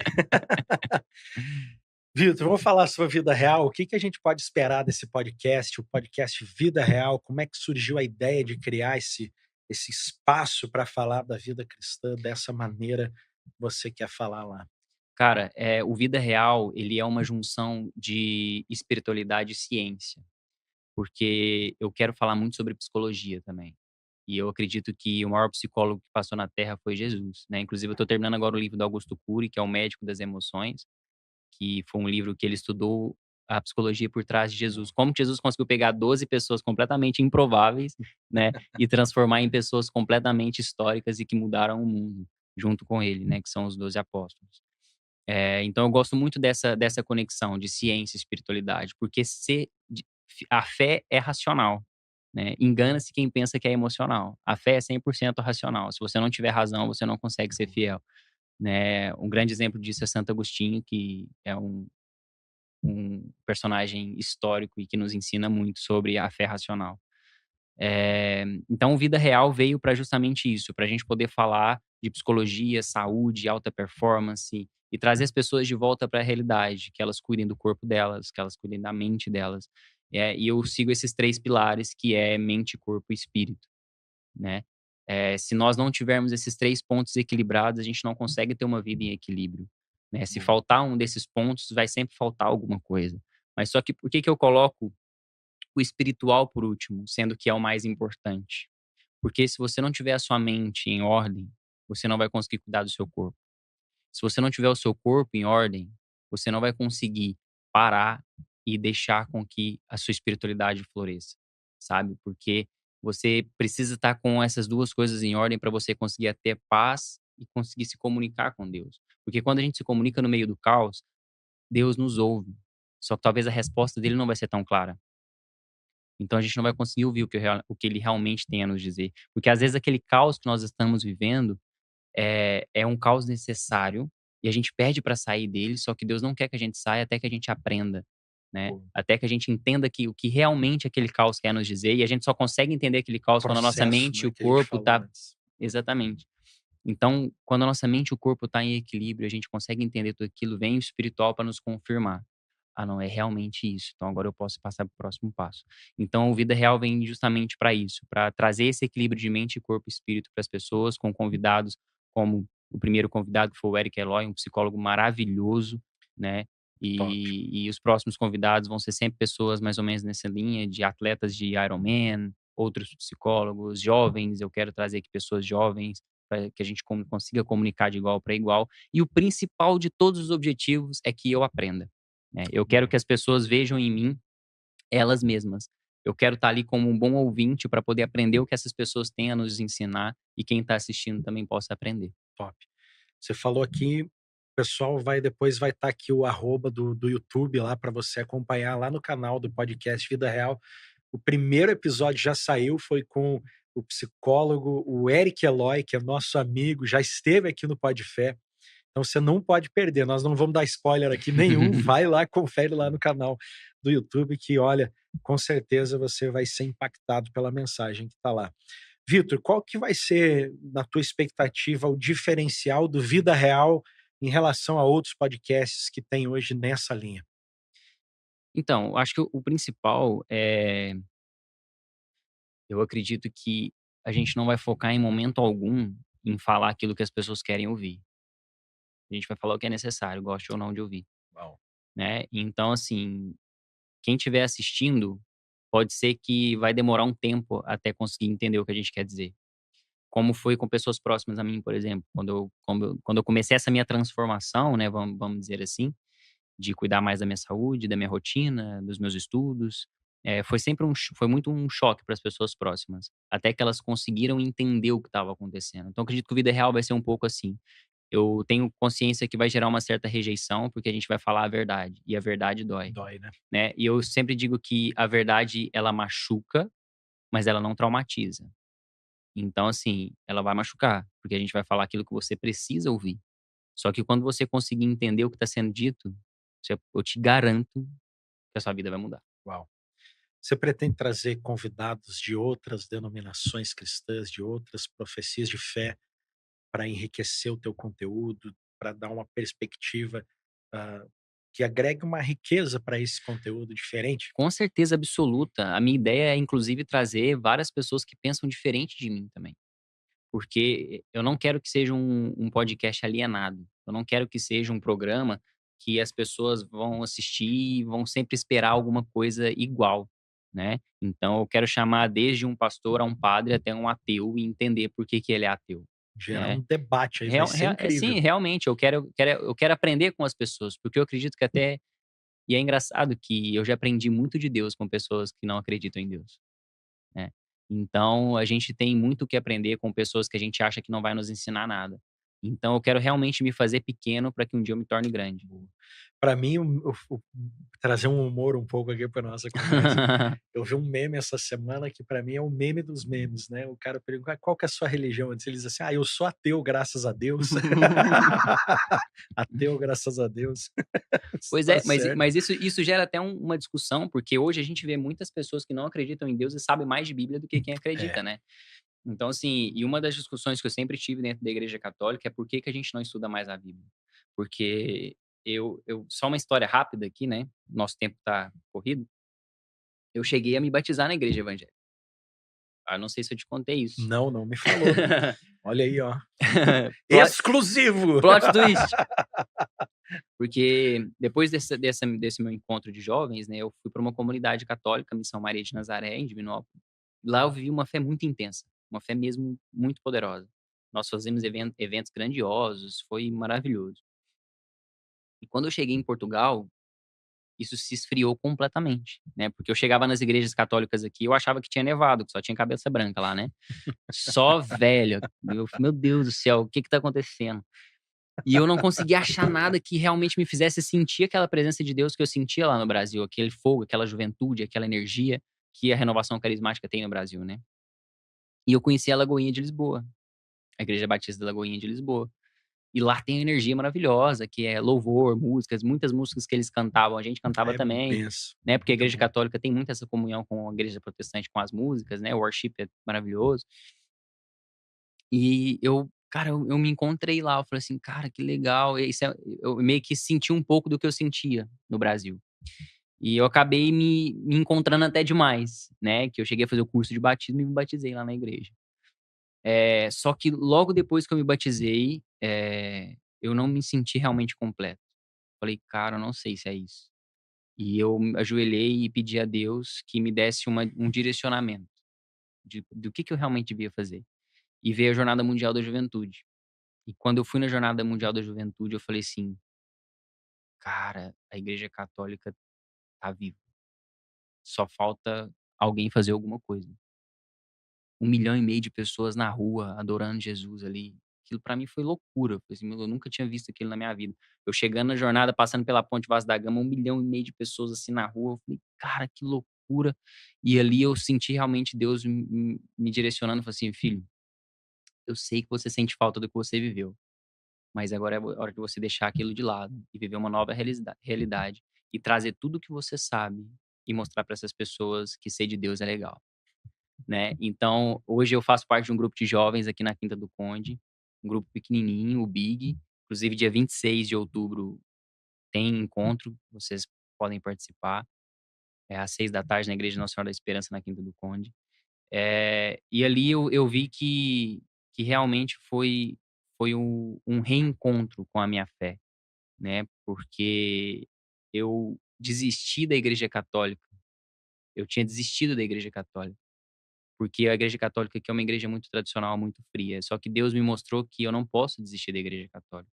Vitor, vamos falar sobre a vida real. O que que a gente pode esperar desse podcast, o podcast Vida Real? Como é que surgiu a ideia de criar esse espaço para falar da vida cristã dessa maneira que você quer falar lá? Cara, o Vida Real, ele é uma junção de espiritualidade e ciência, porque eu quero falar muito sobre psicologia também. E eu acredito que o maior psicólogo que passou na Terra foi Jesus, né. Inclusive eu tô terminando agora o livro do Augusto Cury, que é o Médico das Emoções, que foi um livro que ele estudou a psicologia por trás de Jesus. Como que Jesus conseguiu pegar 12 pessoas completamente improváveis, né, e transformar em pessoas completamente históricas e que mudaram o mundo, junto com ele, né, que são os 12 apóstolos. Então eu gosto muito dessa conexão de ciência e espiritualidade, porque a fé é racional, né. Engana-se quem pensa que é emocional. A fé é 100% racional. Se você não tiver razão, você não consegue ser fiel, né. Um grande exemplo disso é Santo Agostinho, que é um personagem histórico e que nos ensina muito sobre a fé racional. Então o Vida Real veio para justamente isso, para a gente poder falar de psicologia, saúde, alta performance e trazer as pessoas de volta para a realidade, que elas cuidem do corpo delas, que elas cuidem da mente delas. E eu sigo esses 3 pilares que é mente, corpo e espírito, né. Se nós não tivermos esses 3 pontos equilibrados, a gente não consegue ter uma vida em equilíbrio, né. Se Boa. faltar um desses pontos, vai sempre faltar alguma coisa. Mas só que por que que eu coloco o espiritual por último, sendo que é o mais importante? Porque se você não tiver a sua mente em ordem, você não vai conseguir cuidar do seu corpo. Se você não tiver o seu corpo em ordem, você não vai conseguir parar e deixar com que a sua espiritualidade floresça, sabe? Porque você precisa estar com essas 2 coisas em ordem para você conseguir ter paz e conseguir se comunicar com Deus. Porque quando a gente se comunica no meio do caos, Deus nos ouve. Só que talvez a resposta dele não vai ser tão clara. Então a gente não vai conseguir ouvir o que ele realmente tem a nos dizer. Porque às vezes aquele caos que nós estamos vivendo é um caos necessário e a gente pede para sair dele, só que Deus não quer que a gente saia até que a gente aprenda, né. Boa. Até que a gente entenda que o que realmente aquele caos quer nos dizer, e a gente só consegue entender aquele caos quando a nossa Processo, mente e né, o que a gente corpo falou tá antes. exatamente. Então, quando a nossa mente e o corpo tá em equilíbrio, a gente consegue entender tudo aquilo, vem o espiritual para nos confirmar. ah, não, é realmente isso. Então agora eu posso passar para o próximo passo. Então o Vida Real vem justamente para isso, para trazer esse equilíbrio de mente, corpo e espírito para as pessoas, com convidados como o primeiro convidado que foi o Eric Eloy, um psicólogo maravilhoso, né? Top. E os próximos convidados vão ser sempre pessoas mais ou menos nessa linha de atletas de Ironman, outros psicólogos, jovens. Eu quero trazer aqui pessoas jovens para que a gente consiga comunicar de igual para igual. E o principal de todos os objetivos é que eu aprenda, né? Eu quero que as pessoas vejam em mim elas mesmas. Eu quero estar ali como um bom ouvinte para poder aprender o que essas pessoas têm a nos ensinar e quem está assistindo também possa aprender. Top. Você falou aqui, o pessoal depois vai estar aqui o arroba do YouTube lá para você acompanhar lá no canal do podcast Vida Real. O primeiro episódio já saiu, foi com o psicólogo, o Eric Eloy, que é nosso amigo, já esteve aqui no Podfé. Então você não pode perder. Nós não vamos dar spoiler aqui nenhum. Vai lá, confere lá no canal do YouTube que, olha, com certeza você vai ser impactado pela mensagem que está lá. Vitor, qual que vai ser, na tua expectativa, o diferencial do Vida Real em relação a outros podcasts que tem hoje nessa linha? Então, eu acho que o principal é, eu acredito que a gente não vai focar em momento algum em falar aquilo que as pessoas querem ouvir. A gente vai falar o que é necessário, goste ou não de ouvir, Uau. né? Então, assim, quem estiver assistindo, pode ser que vai demorar um tempo até conseguir entender o que a gente quer dizer. Como foi com pessoas próximas a mim, por exemplo, quando eu comecei essa minha transformação, né, vamos dizer assim, de cuidar mais da minha saúde, da minha rotina, dos meus estudos, foi sempre foi muito um choque para as pessoas próximas, até que elas conseguiram entender o que estava acontecendo. Então acredito que o Vida Real vai ser um pouco assim. Eu tenho consciência que vai gerar uma certa rejeição, porque a gente vai falar a verdade, e a verdade dói, Dói, né? né. E eu sempre digo que a verdade ela machuca, mas ela não traumatiza. Então, assim, ela vai machucar, porque a gente vai falar aquilo que você precisa ouvir. Só que quando você conseguir entender o que está sendo dito, eu te garanto que a sua vida vai mudar. Uau. Você pretende trazer convidados de outras denominações cristãs, de outras profecias de fé, para enriquecer o teu conteúdo, para dar uma perspectiva, ah, que agregue uma riqueza para esse conteúdo diferente? Com certeza absoluta. A minha ideia é, inclusive, trazer várias pessoas que pensam diferente de mim também. Porque eu não quero que seja um podcast alienado. Eu não quero que seja um programa que as pessoas vão assistir e vão sempre esperar alguma coisa igual, né. Então eu quero chamar desde um pastor a um padre até um ateu e entender por que que ele é ateu, Gerar né. um debate aí, vai ser Sim, incrível. realmente eu quero aprender com as pessoas, porque eu acredito que até e é engraçado que eu já aprendi muito de Deus com pessoas que não acreditam em Deus, né. Então a gente tem muito o que aprender com pessoas que a gente acha que não vai nos ensinar nada. Então eu quero realmente me fazer pequeno para que um dia eu me torne grande. Para mim, trazer um humor um pouco aqui para nossa conversa, eu vi um meme essa semana que para mim é o meme dos memes, né, o cara pergunta: "Ah, qual que é a sua religião?" Antes ele diz assim: "Ah, eu sou ateu, graças a Deus." Ateu, graças a Deus. Pois Tá é, certo. mas isso gera até uma discussão, porque hoje a gente vê muitas pessoas que não acreditam em Deus e sabem mais de Bíblia do que quem É, acredita, né. Então assim, e uma das discussões que eu sempre tive dentro da igreja católica é por que que a gente não estuda mais a Bíblia. Porque eu só uma história rápida aqui, né, nosso tempo tá corrido, eu cheguei a me batizar na igreja evangélica. Ah, não sei se eu te contei isso. não, não me falou. Olha aí, ó, Plot exclusivo. plot twist. Porque depois desse meu encontro de jovens, né, eu fui para uma comunidade católica, Missão Maria de Nazaré, em Divinópolis. Lá eu vivi uma fé muito intensa, uma fé mesmo muito poderosa. Nós fazemos eventos grandiosos, foi maravilhoso. E quando eu cheguei em Portugal, isso se esfriou completamente, né, porque eu chegava nas igrejas católicas aqui, eu achava que tinha nevado, que só tinha cabeça branca lá, né. Só velho. Meu Deus do céu, o que que tá acontecendo? E eu não conseguia achar nada que realmente me fizesse sentir aquela presença de Deus que eu sentia lá no Brasil, aquele fogo, aquela juventude, aquela energia que a renovação carismática tem no Brasil, né. E eu conheci a Lagoinha de Lisboa, a Igreja Batista da Lagoinha de Lisboa. E lá tem uma energia maravilhosa, que é louvor, músicas, muitas músicas que eles cantavam, a gente cantava É também, benção, né, porque a muito Igreja bom. Católica tem muito essa comunhão com a Igreja Protestante, com as músicas, né, o worship é maravilhoso. E cara, eu me encontrei lá, eu falei assim: "Cara, que legal", e isso eu meio que senti um pouco do que eu sentia no Brasil. E eu acabei me encontrando até demais, né, que eu cheguei a fazer o curso de batismo e me batizei lá na igreja. Só que logo depois que eu me batizei, eu não me senti realmente completo. Falei: "Cara, eu não sei se é isso". E eu me ajoelhei e pedi a Deus que me desse um direcionamento do que eu realmente devia fazer. E veio a Jornada Mundial da Juventude. E quando eu fui na Jornada Mundial da Juventude, eu falei assim: "Cara, a Igreja Católica tá viva, só falta alguém fazer alguma coisa". 1,5 milhão de pessoas na rua adorando Jesus ali. Aquilo pra mim foi loucura. Eu falei assim: "Meu, eu nunca tinha visto aquilo na minha vida". Eu chegando na jornada, passando pela Ponte Vasco da Gama, 1,5 milhão de pessoas, assim, na rua, eu falei: "Cara, que loucura". E ali eu senti realmente Deus me direcionando, falou assim: "Filho, eu sei que você sente falta do que você viveu, mas agora é hora de você deixar aquilo de lado e viver uma nova realidade e trazer tudo o que você sabe e mostrar para essas pessoas que ser de Deus é legal", né. Então, hoje eu faço parte de um grupo de jovens aqui na Quinta do Conde, um grupo pequenininho, o Big. Inclusive dia 26 de outubro tem encontro, vocês podem participar. É às 6 da tarde na Igreja Nossa Senhora da Esperança, na Quinta do Conde. E ali eu vi que realmente foi um reencontro com a minha fé, né, porque eu desisti da Igreja Católica, eu tinha desistido da Igreja Católica. Porque a igreja católica aqui é uma igreja muito tradicional, muito fria. Só que Deus me mostrou que eu não posso desistir da igreja católica.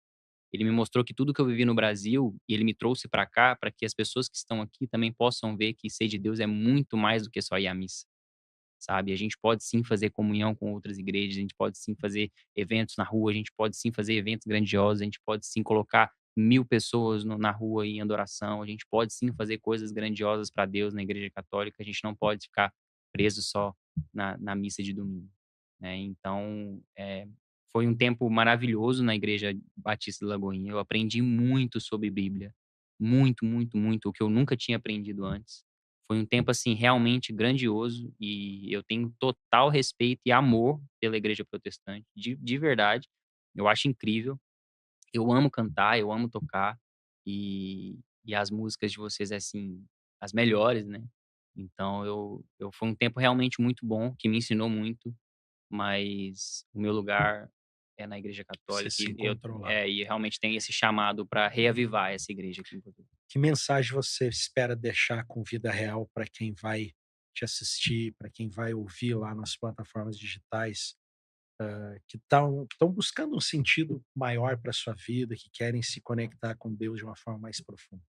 Ele me mostrou que tudo que eu vivi no Brasil, e ele me trouxe para cá, para que as pessoas que estão aqui também possam ver que ser de Deus é muito mais do que só ir à missa, sabe? A gente pode sim fazer comunhão com outras igrejas, a gente pode sim fazer eventos na rua, a gente pode sim fazer eventos grandiosos, a gente pode sim colocar 1.000 pessoas na rua em adoração, a gente pode sim fazer coisas grandiosas para Deus na igreja católica, a gente não pode ficar preso só na missa de domingo, né? Então, foi um tempo maravilhoso na Igreja Batista da Lagoinha. Eu aprendi muito sobre Bíblia, muito, muito, muito, o que eu nunca tinha aprendido antes. Foi um tempo, assim, realmente grandioso e eu tenho total respeito e amor pela igreja protestante, de verdade. Eu acho incrível. Eu amo cantar, eu amo tocar e as músicas de vocês, assim, as melhores, né. Então eu foi um tempo realmente muito bom, que me ensinou muito, mas o meu lugar é na igreja Você católica se encontrou lá. e realmente tem esse chamado para reavivar essa igreja aqui em Portugal. Que mensagem você espera deixar com vida real para quem vai te assistir, para quem vai ouvir lá nas plataformas digitais, que estão buscando um sentido maior para sua vida, que querem se conectar com Deus de uma forma mais profunda?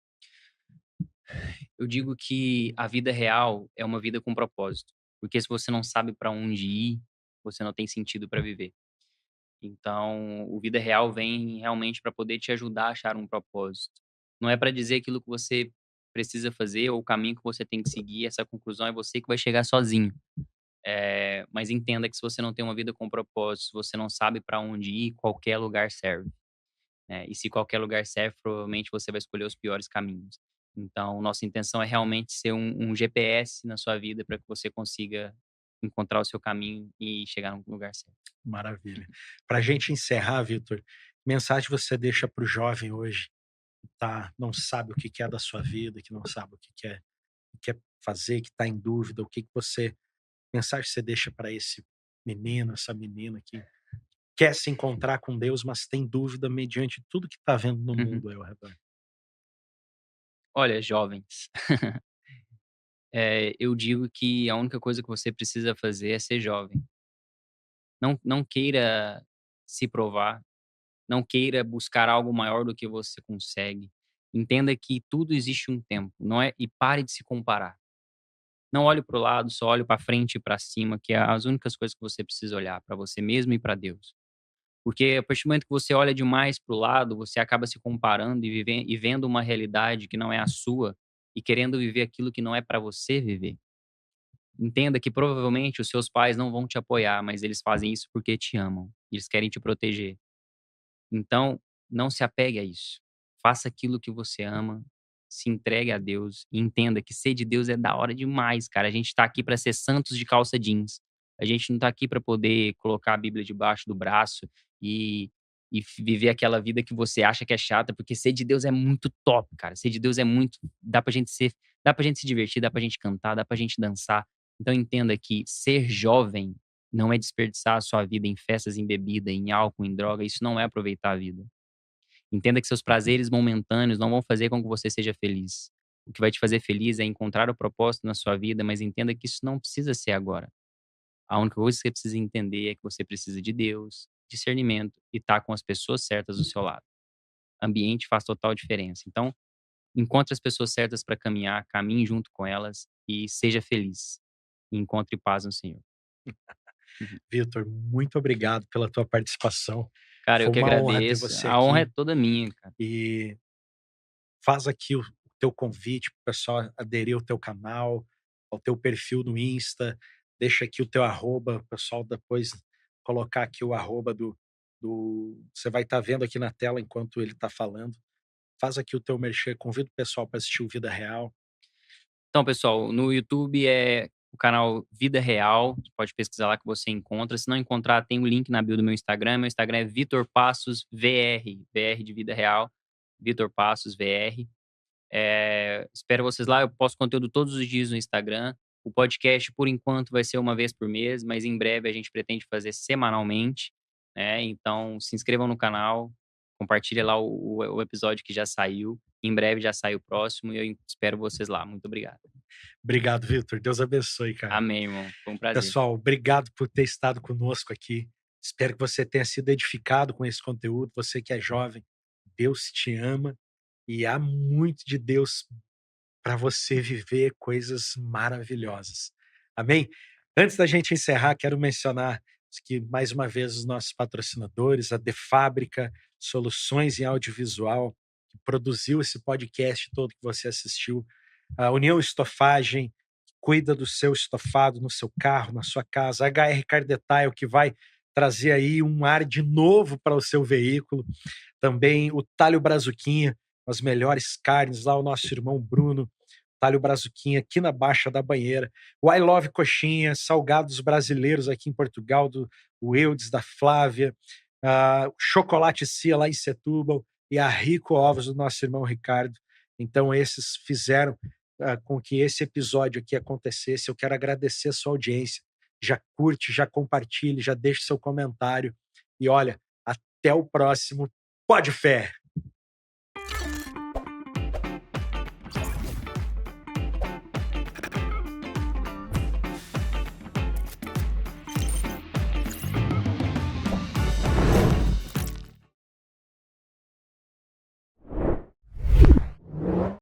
Eu digo que a vida real é uma vida com propósito, porque se você não sabe para onde ir, você não tem sentido para viver. Então, o vida real vem realmente para poder te ajudar a achar um propósito. Não é para dizer aquilo que você precisa fazer ou o caminho que você tem que seguir, essa conclusão é você que vai chegar sozinho. Mas entenda que se você não tem uma vida com propósito, se você não sabe para onde ir, qualquer lugar serve, né? E se qualquer lugar serve, provavelmente você vai escolher os piores caminhos. Então, nossa intenção é realmente ser um GPS na sua vida para que você consiga encontrar o seu caminho e chegar no lugar certo. Maravilha. Para a gente encerrar, Vitor, mensagem você deixa para o jovem hoje que não sabe o que que é da sua vida, que não sabe o que quer fazer, que está em dúvida, o que que você mensagem você deixa para esse menino, essa menina que quer se encontrar com Deus, mas tem dúvida mediante tudo que está vendo no Uhum. mundo aí ao redor? Olha, jovens, eu digo que a única coisa que você precisa fazer é ser jovem. Não queira se provar, não queira buscar algo maior do que você consegue. Entenda que tudo existe um tempo, não é e pare de se comparar. Não olhe para o lado, só olhe para frente e para cima, que é as únicas coisas que você precisa olhar, para você mesmo e para Deus. Porque a partir do momento que você olha demais para o lado, você acaba se comparando e vendo uma realidade que não é a sua, e querendo viver aquilo que não é para você viver. Entenda que provavelmente os seus pais não vão te apoiar, mas eles fazem isso porque te amam, eles querem te proteger. Então, não se apegue a isso. Faça aquilo que você ama, se entregue a Deus e entenda que ser de Deus é da hora demais, cara. A gente tá aqui para ser santos de calça jeans. A gente não tá aqui para poder colocar a Bíblia debaixo do braço e e viver aquela vida que você acha que é chata, porque ser de Deus é muito top, cara. Ser de Deus é muito. Dá pra gente se divertir, dá pra gente cantar, dá pra gente dançar. Então entenda que ser jovem não é desperdiçar a sua vida em festas, em bebida, em álcool, em droga. Isso não é aproveitar a vida. Entenda que seus prazeres momentâneos não vão fazer com que você seja feliz. O que vai te fazer feliz é encontrar o propósito na sua vida, mas entenda que isso não precisa ser agora. A única coisa que você precisa entender é que você precisa de Deus, discernimento e estar com as pessoas certas do seu lado. Ambiente faz total diferença. Então, encontre as pessoas certas para caminhar, caminhe junto com elas e seja feliz. E encontre paz no Senhor. Uhum. Vitor, muito obrigado pela tua participação. Cara, eu Foi que uma honra ter agradeço. você A honra é aqui toda minha, cara. e faz aqui o teu convite para o pessoal aderir ao teu canal, ao teu perfil no Insta. Deixa aqui o teu arroba, o pessoal depois colocar aqui o arroba você vai estar vendo aqui na tela enquanto ele está falando. Faz aqui o teu merchan, convida o pessoal para assistir o Vida Real. Então, pessoal, no YouTube é o canal Vida Real. Você pode pesquisar lá que você encontra. Se não encontrar, tem o link na bio do meu Instagram. Meu Instagram é Vitor Passos VR, VR de Vida Real, Vitor Passos VR. Espero vocês lá. Eu posto conteúdo todos os dias no Instagram. O podcast, por enquanto, vai ser uma vez por mês, mas em breve a gente pretende fazer semanalmente, né? Então, se inscrevam no canal, compartilha lá o episódio que já saiu. Em breve já sai o próximo e eu espero vocês lá. Muito obrigado. Obrigado, Vitor. Deus abençoe, cara. Amém, irmão. Foi um prazer. Pessoal, obrigado por ter estado conosco aqui. Espero que você tenha sido edificado com esse conteúdo. Você que é jovem, Deus te ama e há muito de Deus para você viver coisas maravilhosas. Amém? Antes da gente encerrar, quero mencionar que, mais uma vez, os nossos patrocinadores, a De Fábrica Soluções em Audiovisual, que produziu esse podcast todo que você assistiu, a União Estofagem, que cuida do seu estofado no seu carro, na sua casa, a HR Car Detail, que vai trazer aí um ar de novo para o seu veículo, também o Talho Brazuquinha, as melhores carnes, lá o nosso irmão Bruno, Talho Brazuquinha, aqui na Baixa da Banheira, o I Love Coxinha, salgados brasileiros aqui em Portugal, o Eudes, da Flávia, o Chocolate Cia lá em Setúbal e a Rico Ovos do nosso irmão Ricardo. Então, esses fizeram com que esse episódio aqui acontecesse. Eu quero agradecer a sua audiência. Já curte, já compartilhe, já deixe seu comentário. E olha, até o próximo. Pode fé!